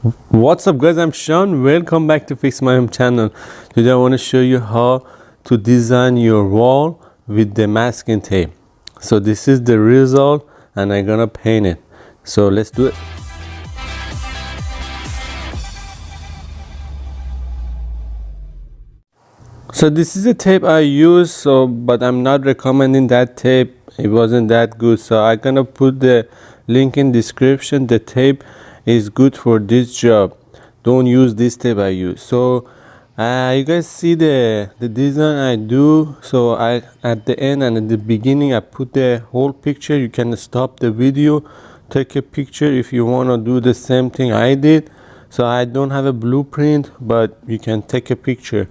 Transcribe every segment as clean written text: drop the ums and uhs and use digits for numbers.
What's up guys, I'm Sean. Welcome back to Fix My Home channel. Today I want to show you how to design your wall with the masking tape. So this is the result and I'm gonna paint it. So let's do it. So this is the tape I use, but I'm not recommending that tape. It wasn't that good, so I'm gonna put the link in description. The tape is good for this job. Don't use this tape I use. So you guys see the design I do. So I at the end and at the beginning I put the whole picture. You can stop the video, take a picture if you want to do the same thing I did. So I don't have a blueprint, but you can take a picture.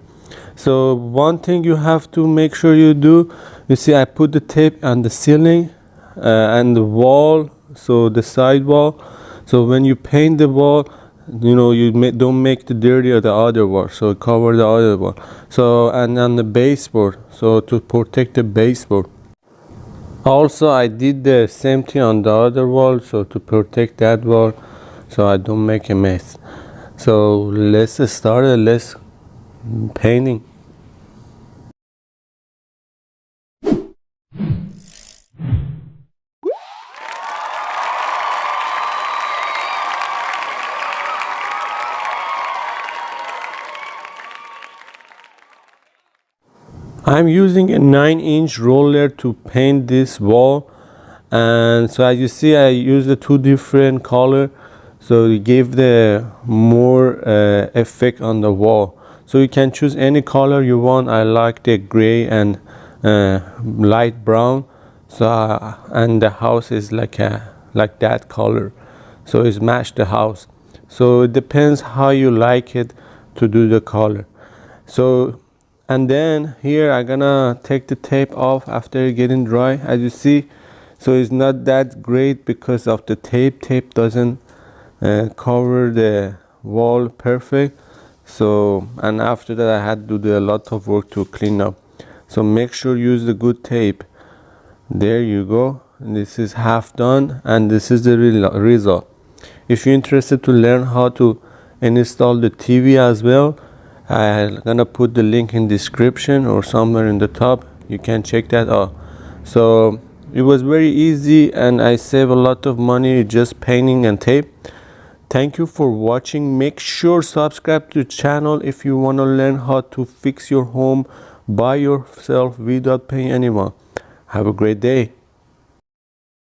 So one thing you have to make sure you do, you see I put the tape on the ceiling and the wall, so the side wall. So when you paint the wall, you know, don't make the dirty of the other wall, so cover the other wall. So and on the baseboard, so to protect the baseboard. Also I did the same thing on the other wall, so to protect that wall, so I don't make a mess. So let's start it. Let's painting. I'm using a 9-inch roller to paint this wall, and so as you see I used the two different color, so it gave the more effect on the wall. So you can choose any color you want. I like the gray and light brown. So and the house is like that color, so it's matched the house. So it depends how you like it to do the color. So and then here I'm gonna take the tape off after getting dry, as you see. So it's not that great because of the tape doesn't cover the wall perfect. So and after that I had to do a lot of work to clean up. So make sure you use the good tape. There you go. This is half done and this is the result. If you're interested to learn how to install the TV as well, I'm gonna put the link in description or somewhere in the top. You can check that out. So it was very easy and I save a lot of money just painting and tape. Thank you for watching. Make sure subscribe to the channel if you want to learn how to fix your home by yourself without paying anyone. Have a great day.